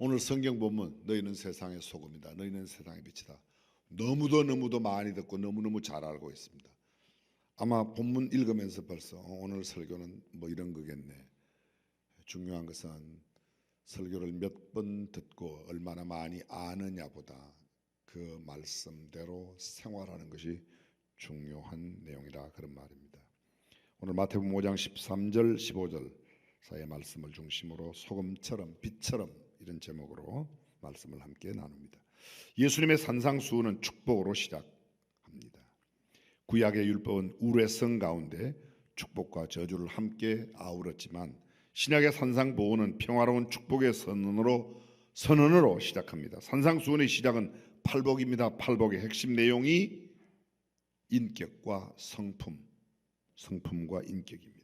오늘 성경 본문 너희는 세상의 소금이다. 너희는 세상의 빛이다. 너무도 많이 듣고 너무너무 잘 알고 있습니다. 아마 본문 읽으면서 벌써 오늘 설교는 뭐 이런 거겠네. 중요한 것은 설교를 몇 번 듣고 얼마나 많이 아느냐보다 그 말씀대로 생활하는 것이 중요한 내용이라 그런 말입니다. 오늘 마태복음 5장 13절 15절 사이의 말씀을 중심으로 소금처럼 빛처럼 이런 제목으로 말씀을 함께 나눕니다. 예수님의 산상수훈은 축복으로 시작합니다. 구약의 율법은 우레성 가운데 축복과 저주를 함께 아우렀지만 신약의 산상보훈은 평화로운 축복의 선언으로 시작합니다. 산상수훈의 시작은 팔복입니다. 팔복의 핵심 내용이 인격과 성품과 인격입니다.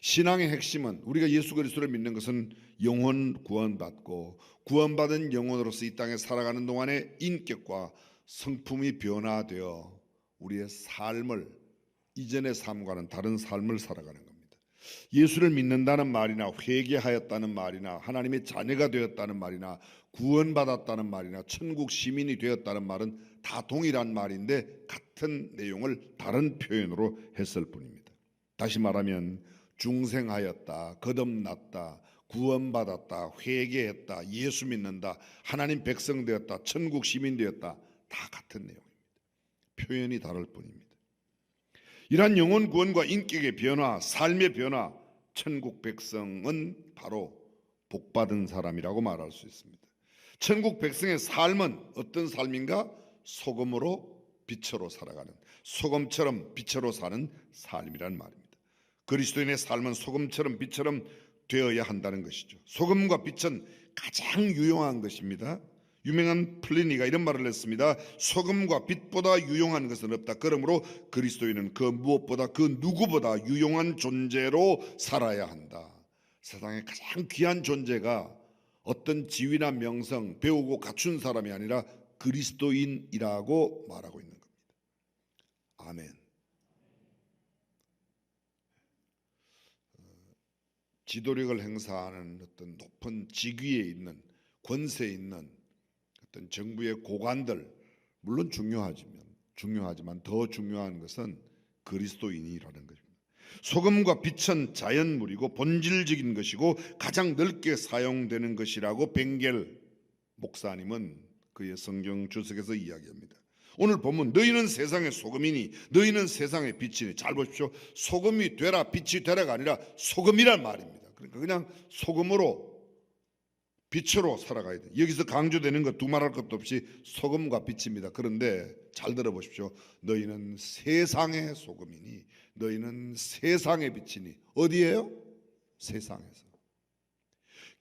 신앙의 핵심은 우리가 예수 그리스도를 믿는 것은 영혼 구원받고 구원받은 영혼으로서 이 땅에 살아가는 동안에 인격과 성품이 변화되어 우리의 삶을 이전의 삶과는 다른 삶을 살아가는 겁니다. 예수를 믿는다는 말이나 회개하였다는 말이나 하나님의 자녀가 되었다는 말이나 구원받았다는 말이나 천국 시민이 되었다는 말은 다 동일한 말인데 같은 내용을 다른 표현으로 했을 뿐입니다. 다시 말하면 중생하였다, 거듭났다, 구원받았다, 회개했다, 예수 믿는다, 하나님 백성 되었다, 천국 시민 되었다, 다 같은 내용입니다. 표현이 다를 뿐입니다. 이러한 영혼 구원과 인격의 변화, 삶의 변화, 천국 백성은 바로 복받은 사람이라고 말할 수 있습니다. 천국 백성의 삶은 어떤 삶인가? 소금으로 빛으로 살아가는, 소금처럼 빛으로 사는 삶이란 말입니다. 그리스도인의 삶은 소금처럼 빛처럼 되어야 한다는 것이죠. 소금과 빛은 가장 유용한 것입니다. 유명한 플리니가 이런 말을 했습니다. 소금과 빛보다 유용한 것은 없다. 그러므로 그리스도인은 그 무엇보다 그 누구보다 유용한 존재로 살아야 한다. 세상에 가장 귀한 존재가 어떤 지위나 명성 배우고 갖춘 사람이 아니라 그리스도인이라고 말하고 있는 겁니다. 아멘. 지도력을 행사하는 어떤 높은 직위에 있는 권세에 있는 어떤 정부의 고관들 물론 중요하지만 더 중요한 것은 그리스도인이라는 것입니다. 소금과 빛은 자연물이고 본질적인 것이고 가장 넓게 사용되는 것이라고 벵겔 목사님은 그의 성경 주석에서 이야기합니다. 오늘 보면 너희는 세상의 소금이니 너희는 세상의 빛이니. 잘 보십시오. 소금이 되라 빛이 되라가 아니라 소금이란 말입니다. 그러니까 그냥 소금으로 빛으로 살아가야 돼. 여기서 강조되는 것 두말할 것도 없이 소금과 빛입니다. 그런데 잘 들어보십시오. 너희는 세상의 소금이니 너희는 세상의 빛이니. 어디예요? 세상에서.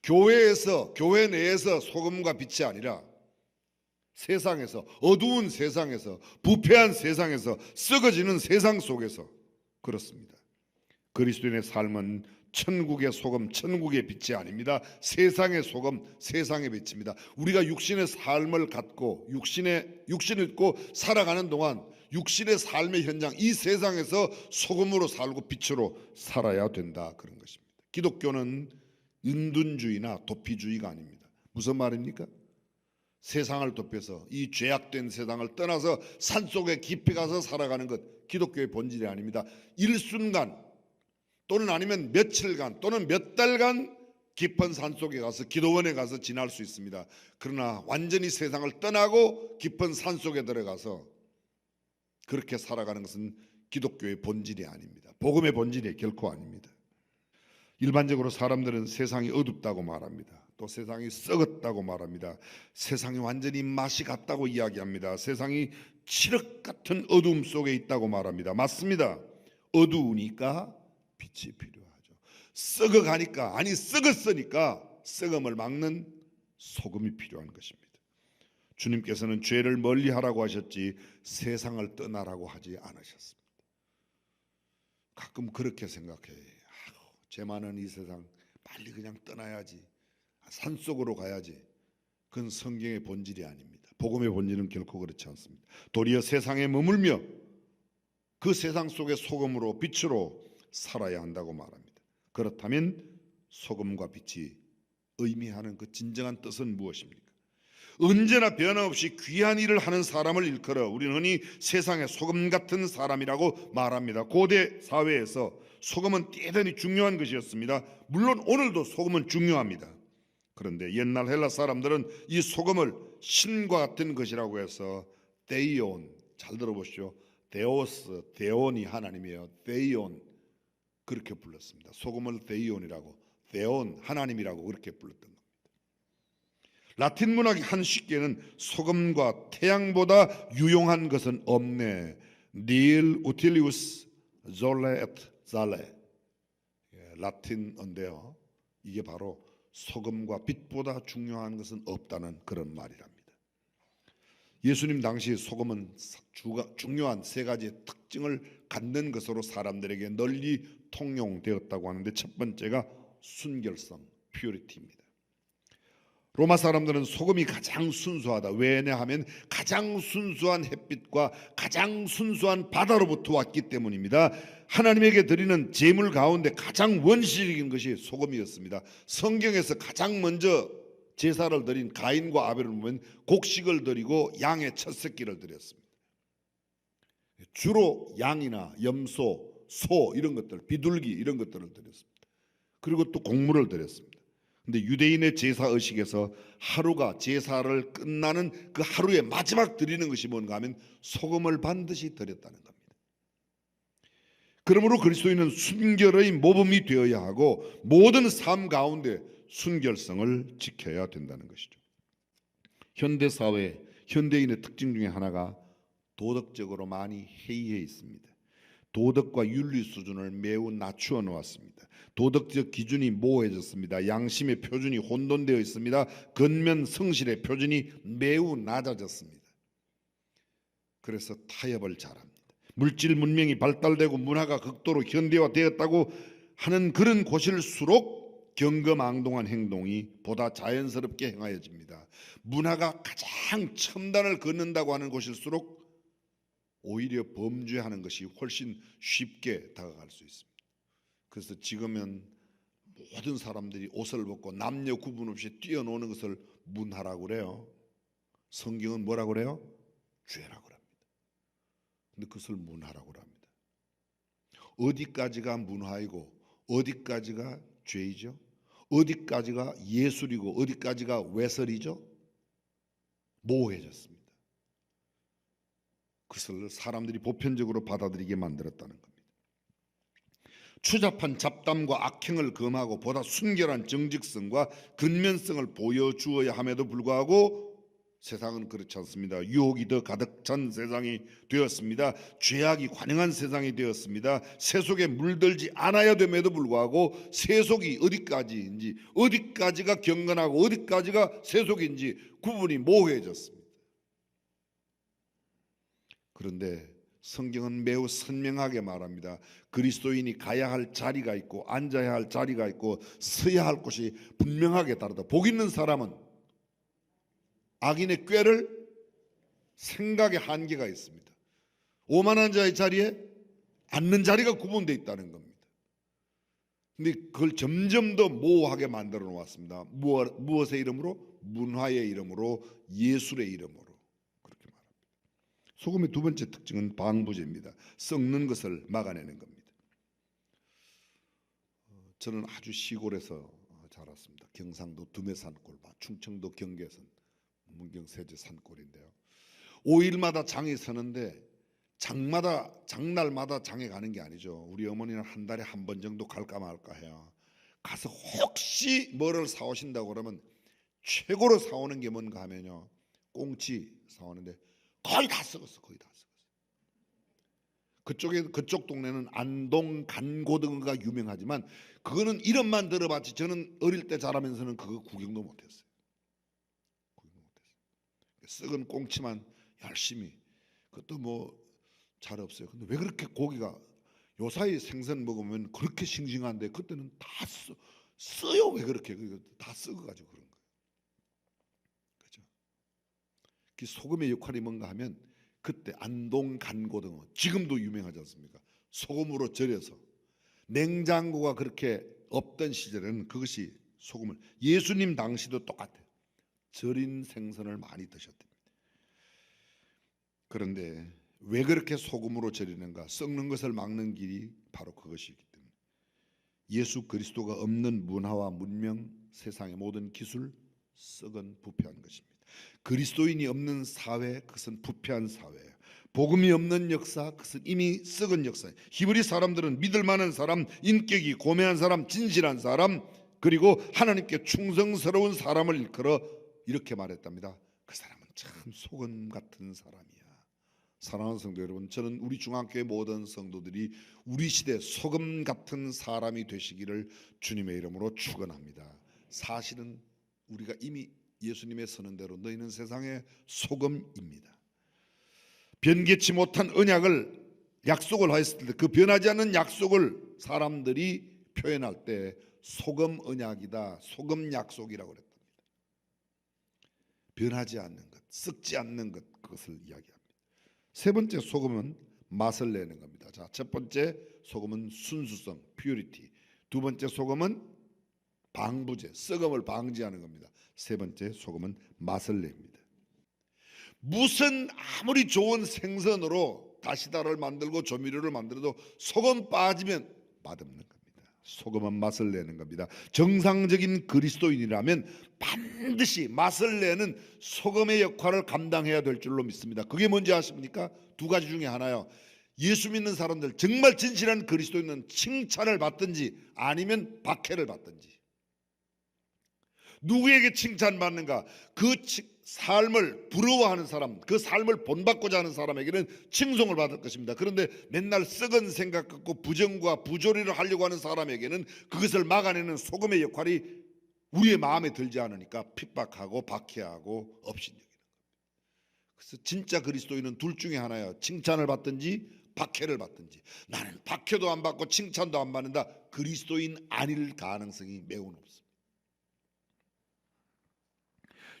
교회 내에서 소금과 빛이 아니라 세상에서, 어두운 세상에서, 부패한 세상에서, 썩어지는 세상 속에서 그렇습니다. 그리스도인의 삶은 천국의 소금, 천국의 빛이 아닙니다. 세상의 소금, 세상의 빛입니다. 우리가 육신의 삶을 갖고 육신을 입고 살아가는 동안 육신의 삶의 현장, 이 세상에서 소금으로 살고 빛으로 살아야 된다, 그런 것입니다. 기독교는 은둔주의나 도피주의가 아닙니다. 무슨 말입니까? 세상을 덮여서 이 죄악된 세상을 떠나서 산속에 깊이 가서 살아가는 것, 기독교의 본질이 아닙니다. 일순간 또는 아니면 며칠간 또는 몇 달간 깊은 산속에 가서 기도원에 가서 지날 수 있습니다. 그러나 완전히 세상을 떠나고 깊은 산속에 들어가서 그렇게 살아가는 것은 기독교의 본질이 아닙니다. 복음의 본질이 결코 아닙니다. 일반적으로 사람들은 세상이 어둡다고 말합니다. 또 세상이 썩었다고 말합니다. 세상이 완전히 맛이 갔다고 이야기합니다. 세상이 칠흑 같은 어두움 속에 있다고 말합니다. 맞습니다. 어두우니까 빛이 필요하죠. 썩어가니까, 아니 썩었으니까 썩음을 막는 소금이 필요한 것입니다. 주님께서는 죄를 멀리하라고 하셨지 세상을 떠나라고 하지 않으셨습니다. 가끔 그렇게 생각해. 죄 많은 이 세상 빨리 그냥 떠나야지, 산속으로 가야지. 그건 성경의 본질이 아닙니다. 복음의 본질은 결코 그렇지 않습니다. 도리어 세상에 머물며 그 세상 속의 소금으로 빛으로 살아야 한다고 말합니다. 그렇다면 소금과 빛이 의미하는 그 진정한 뜻은 무엇입니까? 언제나 변함없이 귀한 일을 하는 사람을 일컬어 우리는 흔히 세상의 소금 같은 사람이라고 말합니다. 고대 사회에서 소금은 대단히 중요한 것이었습니다. 물론 오늘도 소금은 중요합니다. 그런데 옛날 헬라 사람들은 이 소금을 신과 같은 것이라고 해서 데이온, 잘 들어보시죠. 데오스, 데온이 하나님이에요. 데이온, 그렇게 불렀습니다. 소금을 데이온이라고, 데온, 하나님이라고 그렇게 불렀던 겁니다. 라틴 문학의 한 식계는 소금과 태양보다 유용한 것은 없네. 닐 우틸리우스 졸레 에트 잘레, 라틴어인데요. 이게 바로 소금과 빛보다 중요한 것은 없다는 그런 말이랍니다. 예수님 당시 소금은 중요한 세 가지의 특징을 갖는 것으로 사람들에게 널리 통용되었다고 하는데, 첫 번째가 순결성, 퓨리티입니다. 로마 사람들은 소금이 가장 순수하다. 왜냐하면 가장 순수한 햇빛과 가장 순수한 바다로부터 왔기 때문입니다. 하나님에게 드리는 제물 가운데 가장 원시적인 것이 소금이었습니다. 성경에서 가장 먼저 제사를 드린 가인과 아벨을 보면 곡식을 드리고 양의 첫 새끼를 드렸습니다. 주로 양이나 염소, 소 이런 것들, 비둘기 이런 것들을 드렸습니다. 그리고 또 곡물을 드렸습니다. 근데 유대인의 제사 의식에서 하루가 제사를 끝나는 그 하루의 마지막 드리는 것이 뭔가 하면 소금을 반드시 드렸다는 겁니다. 그러므로 그리스도인은 순결의 모범이 되어야 하고 모든 삶 가운데 순결성을 지켜야 된다는 것이죠. 현대 사회, 현대인의 특징 중에 하나가 도덕적으로 많이 해이해 있습니다. 도덕과 윤리 수준을 매우 낮추어 놓았습니다. 도덕적 기준이 모호해졌습니다. 양심의 표준이 혼돈되어 있습니다. 근면 성실의 표준이 매우 낮아졌습니다. 그래서 타협을 잘합니다. 물질 문명이 발달되고 문화가 극도로 현대화되었다고 하는 그런 곳일수록 경거망동한 행동이 보다 자연스럽게 행하여집니다. 문화가 가장 첨단을 걷는다고 하는 곳일수록 오히려 범죄하는 것이 훨씬 쉽게 다가갈 수 있습니다. 그래서 지금은 모든 사람들이 옷을 벗고 남녀 구분 없이 뛰어노는 것을 문화라고 그래요. 성경은 뭐라고 그래요? 죄라고 합니다. 근데 그것을 문화라고 합니다. 어디까지가 문화이고 어디까지가 죄이죠? 어디까지가 예술이고 어디까지가 외설이죠? 모호해졌습니다. 그것을 사람들이 보편적으로 받아들이게 만들었다는 겁니다. 추잡한 잡담과 악행을 금하고 보다 순결한 정직성과 근면성을 보여주어야 함에도 불구하고 세상은 그렇지 않습니다. 유혹이 더 가득 찬 세상이 되었습니다. 죄악이 관영한 세상이 되었습니다. 세속에 물들지 않아야 됨에도 불구하고 세속이 어디까지인지, 어디까지가 경건하고 어디까지가 세속인지 구분이 모호해졌습니다. 그런데 성경은 매우 선명하게 말합니다. 그리스도인이 가야 할 자리가 있고 앉아야 할 자리가 있고 서야 할 곳이 분명하게 다르다. 복 있는 사람은 악인의 꾀를 생각의 한계가 있습니다. 오만한 자의 자리에 앉는 자리가 구분되어 있다는 겁니다. 근데 그걸 점점 더 모호하게 만들어 놓았습니다. 무엇의 이름으로? 문화의 이름으로, 예술의 이름으로. 소금의 두 번째 특징은 방부제입니다. 썩는 것을 막아내는 겁니다. 저는 아주 시골에서 자랐습니다. 경상도 두메산골, 충청도 경계선, 문경 세제 산골인데요. 5일마다 장이 서는데 장날마다 장에 가는 게 아니죠. 우리 어머니는 한 달에 한 번 정도 갈까 말까 해요. 가서 혹시 뭐를 사오신다고 그러면 최고로 사오는 게 뭔가 하면요, 꽁치 사오는데 거의 다 썩었어. 거의 다 썩었어. 그쪽 동네는 안동 간고등어가 유명하지만 그거는 이름만 들어봤지 저는 어릴 때 자라면서는 그거 구경도 못했어요. 썩은 꽁치만 열심히, 그것도 뭐 잘 없어요. 근데 왜 그렇게 고기가, 요사이 생선 먹으면 그렇게 싱싱한데 그때는 다 써요. 왜 그렇게 다 썩어가지고 그런 거예요. 그렇죠? 그 소금의 역할이 뭔가 하면 그때 안동 간고등어, 지금도 유명하지 않습니까? 소금으로 절여서, 냉장고가 그렇게 없던 시절에는 그것이 소금을. 예수님 당시도 똑같아요. 절인 생선을 많이 드셨답니다. 그런데 왜 그렇게 소금으로 절이는가? 썩는 것을 막는 길이 바로 그것이기 때문에 예수 그리스도가 없는 문화와 문명, 세상의 모든 기술, 썩은 부패한 것입니다. 그리스도인이 없는 사회, 그것은 부패한 사회예요. 복음이 없는 역사, 그것은 이미 썩은 역사예요. 히브리 사람들은 믿을 만한 사람, 인격이 고매한 사람, 진실한 사람, 그리고 하나님께 충성스러운 사람을 일컬어 이렇게 말했답니다. 그 사람은 참 소금 같은 사람이야. 사랑하는 성도 여러분, 저는 우리 중앙교회 모든 성도들이 우리 시대 소금 같은 사람이 되시기를 주님의 이름으로 축원합니다. 사실은 우리가 이미 예수님의 선언대로 너희는 세상의 소금입니다. 변개치 못한 언약을 약속을 하였을 때 그 변하지 않는 약속을 사람들이 표현할 때 소금 언약이다, 소금 약속이라고 그랬답니다. 변하지 않는 것, 썩지 않는 것, 그것을 이야기합니다. 세 번째 소금은 맛을 내는 겁니다. 자, 첫 번째 소금은 순수성, purity. 두 번째 소금은 방부제, 썩음을 방지하는 겁니다. 세 번째 소금은 맛을 냅니다. 무슨 아무리 좋은 생선으로 다시다를 만들고 조미료를 만들어도 소금 빠지면 맛없는 겁니다. 소금은 맛을 내는 겁니다. 정상적인 그리스도인이라면 반드시 맛을 내는 소금의 역할을 감당해야 될 줄로 믿습니다. 그게 뭔지 아십니까? 두 가지 중에 하나요. 예수 믿는 사람들, 정말 진실한 그리스도인은 칭찬을 받든지 아니면 박해를 받든지. 누구에게 칭찬받는가? 그 삶을 부러워하는 사람, 그 삶을 본받고자 하는 사람에게는 칭송을 받을 것입니다. 그런데 맨날 썩은 생각 갖고 부정과 부조리를 하려고 하는 사람에게는 그것을 막아내는 소금의 역할이 우리의 마음에 들지 않으니까 핍박하고 박해하고 업신여기는 겁니다. 그래서 진짜 그리스도인은 둘 중에 하나예요. 칭찬을 받든지 박해를 받든지. 나는 박해도 안 받고 칭찬도 안 받는다. 그리스도인 아닐 가능성이 매우 높습니다.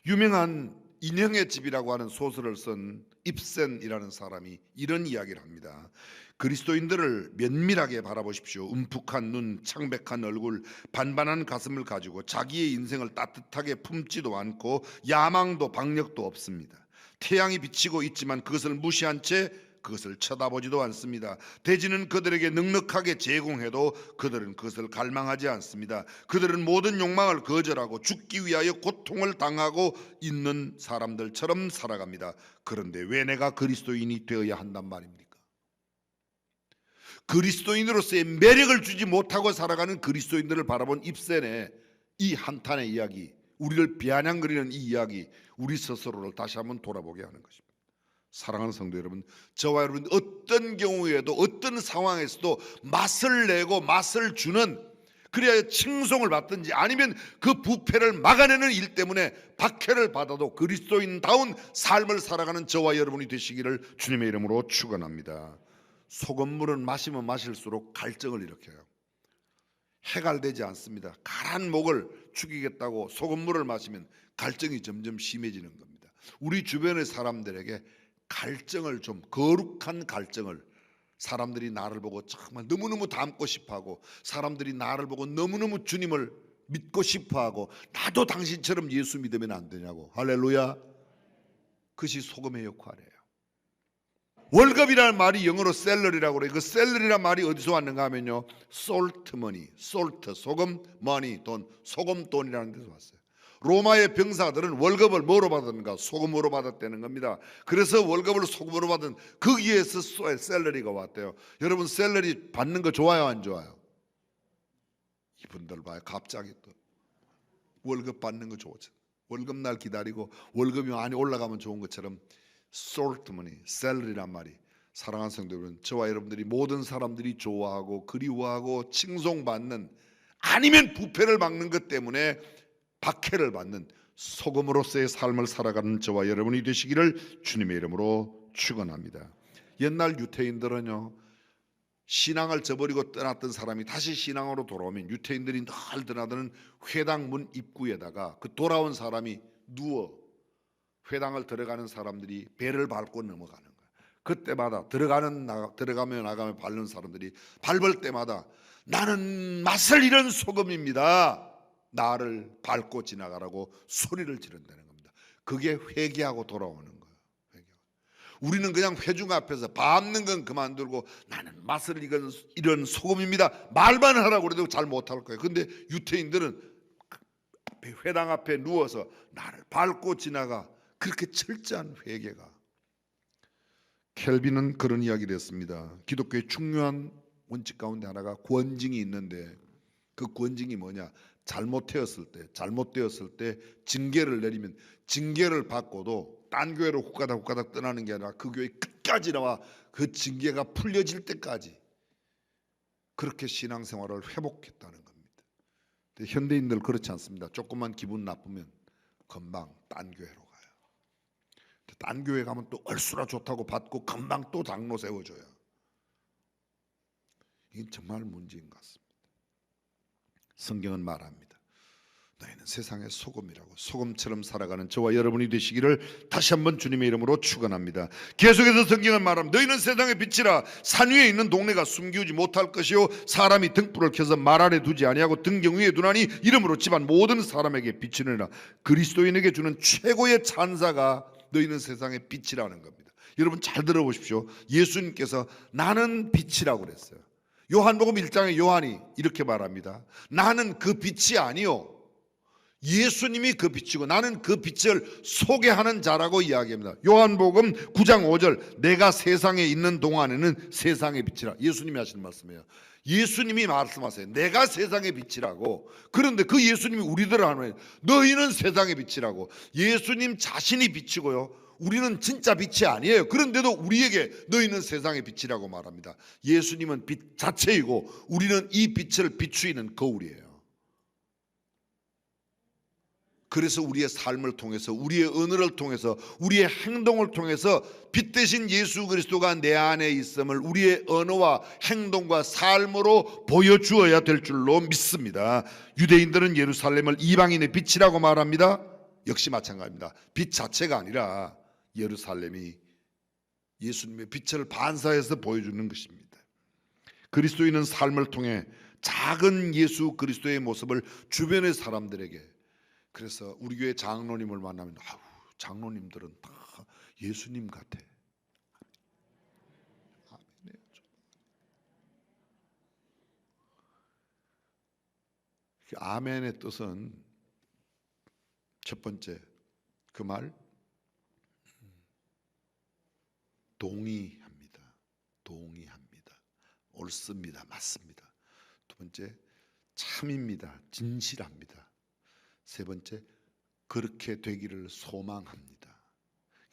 유명한 인형의 집이라고 하는 소설을 쓴 입센이라는 사람이 이런 이야기를 합니다. 그리스도인들을 면밀하게 바라보십시오. 움푹한 눈, 창백한 얼굴, 반반한 가슴을 가지고 자기의 인생을 따뜻하게 품지도 않고 야망도 박력도 없습니다. 태양이 비치고 있지만 그것을 무시한 채 그것을 쳐다보지도 않습니다. 대지는 그들에게 넉넉하게 제공해도 그들은 그것을 갈망하지 않습니다. 그들은 모든 욕망을 거절하고 죽기 위하여 고통을 당하고 있는 사람들처럼 살아갑니다. 그런데 왜 내가 그리스도인이 되어야 한단 말입니까? 그리스도인으로서의 매력을 주지 못하고 살아가는 그리스도인들을 바라본 입센의 이 한탄의 이야기, 우리를 비아냥거리는 이 이야기, 우리 스스로를 다시 한번 돌아보게 하는 것입니다. 사랑하는 성도 여러분, 저와 여러분 어떤 경우에도 어떤 상황에서도 맛을 내고 맛을 주는, 그래야 칭송을 받든지 아니면 그 부패를 막아내는 일 때문에 박해를 받아도 그리스도인다운 삶을 살아가는 저와 여러분이 되시기를 주님의 이름으로 축원합니다. 소금물은 마시면 마실수록 갈증을 일으켜요. 해갈되지 않습니다. 가란 목을 죽이겠다고 소금물을 마시면 갈증이 점점 심해지는 겁니다. 우리 주변의 사람들에게 갈증을, 좀 거룩한 갈증을, 사람들이 나를 보고 정말 너무너무 닮고 싶어하고 사람들이 나를 보고 너무너무 주님을 믿고 싶어하고 나도 당신처럼 예수 믿으면 안 되냐고. 할렐루야. 그것이 소금의 역할이에요. 월급이라는 말이 영어로 셀러리라고 그래요. 그 셀러리라는 말이 어디서 왔는가 하면요, salt money, salt, 소금, money, 돈, 소금 돈이라는 데서 왔어요. 로마의 병사들은 월급을 뭐로 받았는가? 소금으로 받았다는 겁니다. 그래서 월급을 소금으로 받은 거기에서 셀러리가 왔대요. 여러분 셀러리 받는 거 좋아요, 안 좋아요? 이분들 봐요. 갑자기 또 월급 받는 거 좋죠. 월급날 기다리고 월급이 많이 올라가면 좋은 것처럼 salt money, 셀러리란 말이, 사랑하는 성도 여러분, 저와 여러분들이 모든 사람들이 좋아하고 그리워하고 칭송받는, 아니면 부패를 막는 것 때문에 박해를 받는 소금으로서의 삶을 살아가는 저와 여러분이 되시기를 주님의 이름으로 축원합니다. 옛날 유태인들은요, 신앙을 저버리고 떠났던 사람이 다시 신앙으로 돌아오면 유태인들이 늘 드나드는 회당 문 입구에다가 그 돌아온 사람이 누워 회당을 들어가는 사람들이 배를 밟고 넘어가는 거예요. 그때마다 들어가면 나가면 밟는 사람들이 밟을 때마다 나는 맛을 잃은 소금입니다. 나를 밟고 지나가라고 소리를 지른다는 겁니다. 그게 회개하고 돌아오는 거예요. 우리는 그냥 회중 앞에서 밟는 건 그만두고 나는 맛을 익은 이런 소금입니다 말만 하라고 그래도 잘 못할 거예요. 근데 유태인들은 회당 앞에 누워서 나를 밟고 지나가, 그렇게 철저한 회개가. 켈빈은 그런 이야기를 했습니다. 기독교의 중요한 원칙 가운데 하나가 권징이 있는데, 그 권징이 뭐냐? 잘못되었을 때 징계를 내리면 징계를 받고도 딴 교회로 후까닥 떠나는 게 아니라 그 교회 끝까지 나와 그 징계가 풀려질 때까지 그렇게 신앙생활을 회복했다는 겁니다. 근데 현대인들 그렇지 않습니다. 조금만 기분 나쁘면 금방 딴 교회로 가요. 딴 교회 가면 또 얼쑤나 좋다고 받고 금방 또 장로 세워줘요. 이게 정말 문제인 것 같습니다. 성경은 말합니다. 너희는 세상의 소금이라고. 소금처럼 살아가는 저와 여러분이 되시기를 다시 한번 주님의 이름으로 축원합니다. 계속해서 성경은 말합니다. 너희는 세상의 빛이라. 산 위에 있는 동네가 숨기우지 못할 것이요 사람이 등불을 켜서 말 아래 두지 아니하고 등경 위에 두나니 이름으로 집안 모든 사람에게 비치느니라. 그리스도인에게 주는 최고의 찬사가 너희는 세상의 빛이라는 겁니다. 여러분 잘 들어보십시오. 예수님께서 나는 빛이라고 그랬어요. 요한복음 1장에 요한이 이렇게 말합니다. 나는 그 빛이 아니요 예수님이 그 빛이고 나는 그 빛을 소개하는 자라고 이야기합니다. 요한복음 9장 5절 내가 세상에 있는 동안에는 세상의 빛이라. 예수님이 하시는 말씀이에요. 예수님이 말씀하세요. 내가 세상의 빛이라고. 그런데 그 예수님이 우리들을 하는 너희는 세상의 빛이라고. 예수님 자신이 빛이고요 우리는 진짜 빛이 아니에요. 그런데도 우리에게 너희는 세상의 빛이라고 말합니다. 예수님은 빛 자체이고 우리는 이 빛을 비추이는 거울이에요. 그래서 우리의 삶을 통해서 우리의 언어를 통해서 우리의 행동을 통해서 빛 대신 예수 그리스도가 내 안에 있음을 우리의 언어와 행동과 삶으로 보여주어야 될 줄로 믿습니다. 유대인들은 예루살렘을 이방인의 빛이라고 말합니다. 역시 마찬가지입니다. 빛 자체가 아니라 예루살렘이 예수님의 빛을 반사해서 보여주는 것입니다. 그리스도인은 삶을 통해 작은 예수 그리스도의 모습을 주변의 사람들에게, 그래서 우리 교회 장로님을 만나면 장로님들은 다 예수님 같아. 아멘의 뜻은 첫 번째 그 말 동의합니다. 동의합니다. 옳습니다. 맞습니다. 두 번째 참입니다. 진실합니다. 세 번째 그렇게 되기를 소망합니다.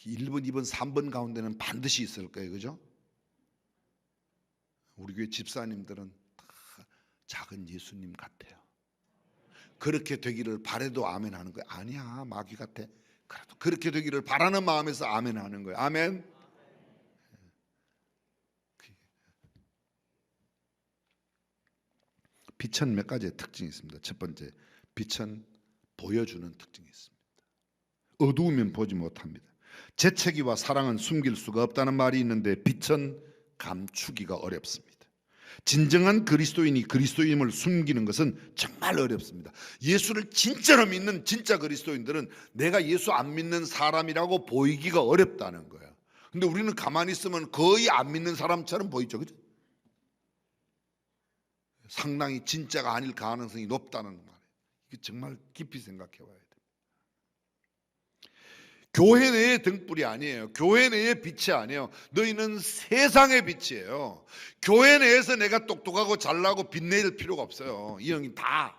1번, 2번, 3번 가운데는 반드시 있을 거예요. 그죠? 우리 교회 집사님들은 다 작은 예수님 같아요. 그렇게 되기를 바래도 아멘 하는 거예요. 아니야 마귀 같아. 그래도 그렇게 되기를 바라는 마음에서 아멘 하는 거예요. 아멘. 빛은 몇 가지의 특징이 있습니다. 첫 번째, 빛은 보여주는 특징이 있습니다. 어두우면 보지 못합니다. 재채기와 사랑은 숨길 수가 없다는 말이 있는데 빛은 감추기가 어렵습니다. 진정한 그리스도인이 그리스도임을 숨기는 것은 정말 어렵습니다. 예수를 진짜로 믿는 진짜 그리스도인들은 내가 예수 안 믿는 사람이라고 보이기가 어렵다는 거예요. 근데 우리는 가만히 있으면 거의 안 믿는 사람처럼 보이죠. 그죠? 상당히 진짜가 아닐 가능성이 높다는 말이에요. 이게 정말 깊이 생각해 봐야 돼요. 교회 내의 등불이 아니에요. 교회 내의 빛이 아니에요. 너희는 세상의 빛이에요. 교회 내에서 내가 똑똑하고 잘나고 빛낼 필요가 없어요. 이 형이 다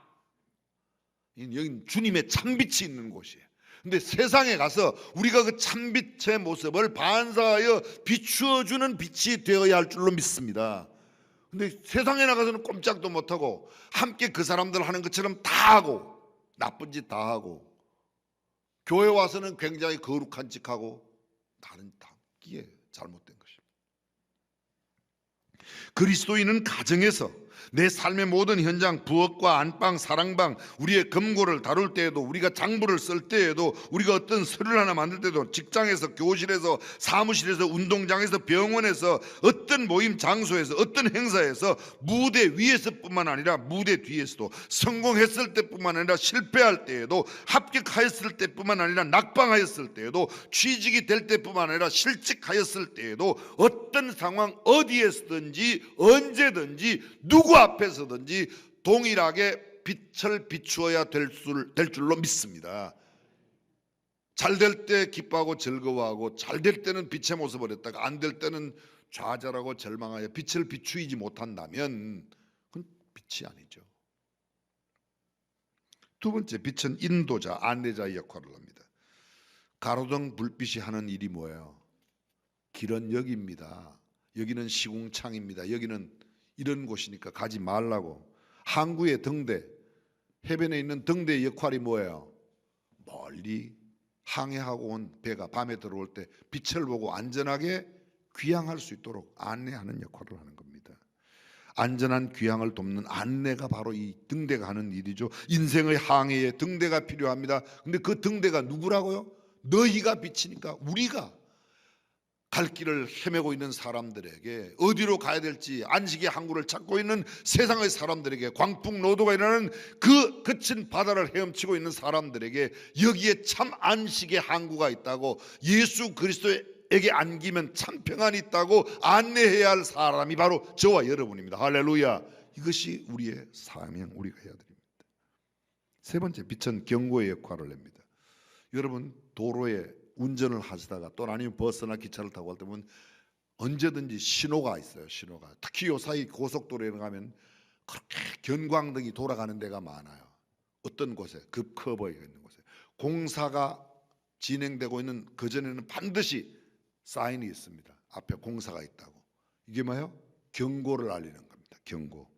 여기 주님의 참빛이 있는 곳이에요. 근데 세상에 가서 우리가 그 참빛의 모습을 반사하여 비추어주는 빛이 되어야 할 줄로 믿습니다. 근데 세상에 나가서는 꼼짝도 못하고 함께 그 사람들 하는 것처럼 다 하고 나쁜 짓 다 하고 교회 와서는 굉장히 거룩한 짓하고 다른 이게 잘못된 것입니다. 그리스도인은 가정에서 내 삶의 모든 현장, 부엌과 안방, 사랑방, 우리의 금고를 다룰 때에도, 우리가 장부를 쓸 때에도, 우리가 어떤 서류를 하나 만들 때도, 직장에서, 교실에서, 사무실에서, 운동장에서, 병원에서, 어떤 모임 장소에서, 어떤 행사에서, 무대 위에서뿐만 아니라 무대 뒤에서도, 성공했을 때뿐만 아니라 실패할 때에도, 합격하였을 때뿐만 아니라 낙방하였을 때에도, 취직이 될 때뿐만 아니라 실직하였을 때에도, 어떤 상황 어디에서든지 언제든지 누구 앞에서든지 동일하게 빛을 비추어야 될 줄로 믿습니다. 잘 될 때 기뻐하고 즐거워하고, 잘 될 때는 빛의 모습을 했다가 안 될 때는 좌절하고 절망하여 빛을 비추이지 못한다면 그건 빛이 아니죠. 두 번째, 빛은 인도자, 안내자의 역할을 합니다. 가로등 불빛이 하는 일이 뭐예요? 길은 여기입니다. 여기는 시궁창입니다. 여기는 이런 곳이니까 가지 말라고. 항구의 등대, 해변에 있는 등대의 역할이 뭐예요? 멀리 항해하고 온 배가 밤에 들어올 때 빛을 보고 안전하게 귀향할 수 있도록 안내하는 역할을 하는 겁니다. 안전한 귀향을 돕는 안내가 바로 이 등대가 하는 일이죠. 인생의 항해에 등대가 필요합니다. 근데 그 등대가 누구라고요? 너희가 빛이니까, 우리가 갈 길을 헤매고 있는 사람들에게, 어디로 가야 될지 안식의 항구를 찾고 있는 세상의 사람들에게, 광풍노도가 일어나는 그 거친 바다를 헤엄치고 있는 사람들에게 여기에 참 안식의 항구가 있다고, 예수 그리스도에게 안기면 참 평안이 있다고 안내해야 할 사람이 바로 저와 여러분입니다. 할렐루야. 이것이 우리의 사명, 우리가 해야 됩니다. 세 번째, 빛은 경고의 역할을 합니다. 여러분, 도로에 운전을 하시다가 또는 아니면 버스나 기차를 타고 갈 때 보면 언제든지 신호가 있어요. 신호가. 특히 요사이 고속도로에 가면 그렇게 견광등이 돌아가는 데가 많아요. 어떤 곳에, 급 커브가 있는 곳에 공사가 진행되고 있는 그전에는 반드시 사인이 있습니다. 앞에 공사가 있다고. 이게 뭐예요? 경고를 알리는 겁니다. 경고.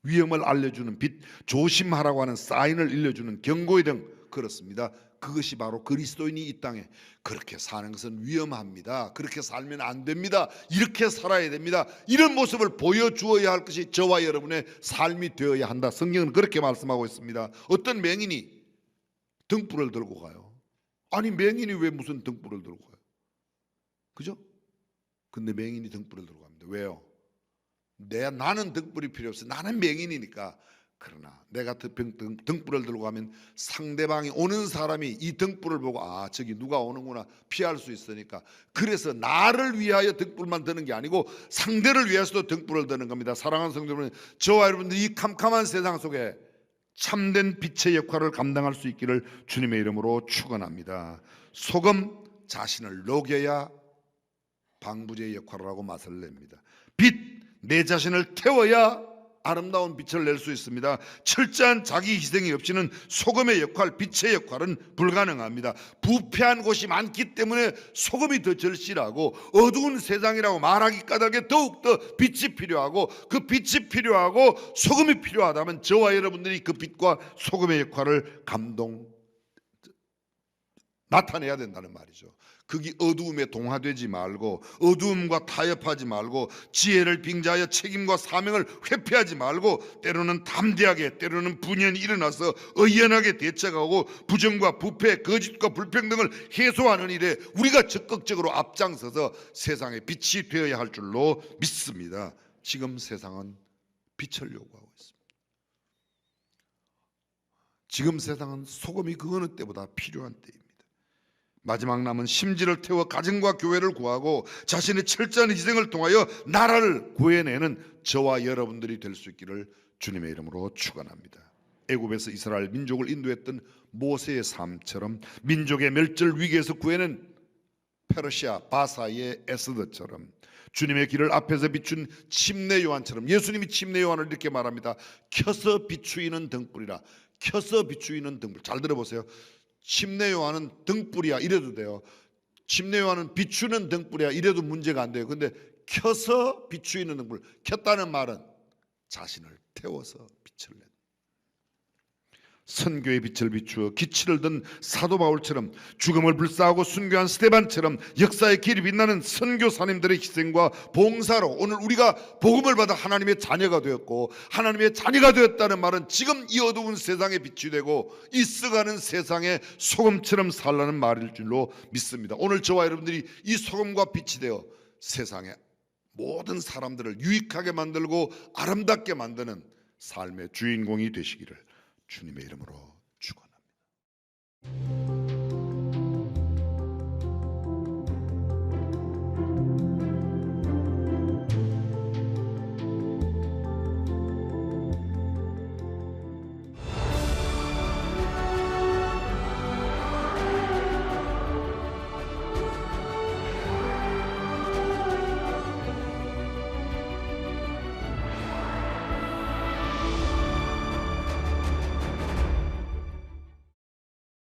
위험을 알려주는 빛, 조심하라고 하는 사인을 일러주는 경고의 등, 그렇습니다. 그것이 바로 그리스도인이 이 땅에 그렇게 사는 것은 위험합니다. 그렇게 살면 안 됩니다. 이렇게 살아야 됩니다. 이런 모습을 보여주어야 할 것이 저와 여러분의 삶이 되어야 한다. 성경은 그렇게 말씀하고 있습니다. 어떤 맹인이 등불을 들고 가요. 아니, 맹인이 왜 무슨 등불을 들고 가요? 그죠? 근데 맹인이 등불을 들고 갑니다. 왜요? 나는 등불이 필요 없어. 나는 맹인이니까. 그러나 내가 등불을 들고 가면 상대방이, 오는 사람이 이 등불을 보고 저기 누가 오는구나 피할 수 있으니까, 그래서 나를 위하여 등불만 드는 게 아니고 상대를 위해서도 등불을 드는 겁니다. 사랑하는 성도 여러분, 저와 여러분들이 이 캄캄한 세상 속에 참된 빛의 역할을 감당할 수 있기를 주님의 이름으로 축원합니다. 소금, 자신을 녹여야 방부제의 역할을 하고 맛을 냅니다. 빛, 내 자신을 태워야 아름다운 빛을 낼 수 있습니다. 철저한 자기 희생이 없이는 소금의 역할, 빛의 역할은 불가능합니다. 부패한 곳이 많기 때문에 소금이 더 절실하고, 어두운 세상이라고 말하기 까닭에 더욱더 빛이 필요하고, 그 빛이 필요하고 소금이 필요하다면 저와 여러분들이 그 빛과 소금의 역할을 나타내야 된다는 말이죠. 그게 어두움에 동화되지 말고, 어두움과 타협하지 말고, 지혜를 빙자하여 책임과 사명을 회피하지 말고, 때로는 담대하게, 때로는 분연히 일어나서 의연하게 대처하고, 부정과 부패, 거짓과 불평등을 해소하는 일에 우리가 적극적으로 앞장서서 세상에 빛이 되어야 할 줄로 믿습니다. 지금 세상은 빛을 요구하고 있습니다. 지금 세상은 소금이 그 어느 때보다 필요한 때입니다. 마지막 남은 심지를 태워 가정과 교회를 구하고 자신의 철저한 희생을 통하여 나라를 구해내는 저와 여러분들이 될 수 있기를 주님의 이름으로 축원합니다. 애굽에서 이스라엘 민족을 인도했던 모세의 삶처럼, 민족의 멸절 위기에서 구해낸 페르시아 바사의 에스더처럼, 주님의 길을 앞에서 비춘 침례 요한처럼, 예수님이 침례 요한을 이렇게 말합니다. 켜서 비추이는 등불이라. 켜서 비추이는 등불. 잘 들어보세요. 침례 요한은 등불이야 이래도 돼요. 침례 요한은 비추는 등불이야 이래도 문제가 안 돼요. 근데 켜서 비추이는 등불. 켰다는 말은 자신을 태워서 빛을 낸. 선교의 빛을 비추어 기치를 든 사도 바울처럼, 죽음을 불사하고 순교한 스데반처럼 역사의 길이 빛나는 선교사님들의 희생과 봉사로 오늘 우리가 복음을 받아 하나님의 자녀가 되었고, 하나님의 자녀가 되었다는 말은 지금 이 어두운 세상에 빛이 되고 이 썩어가는 세상에 소금처럼 살라는 말일 줄로 믿습니다. 오늘 저와 여러분들이 이 소금과 빛이 되어 세상에 모든 사람들을 유익하게 만들고 아름답게 만드는 삶의 주인공이 되시기를 주님의 이름으로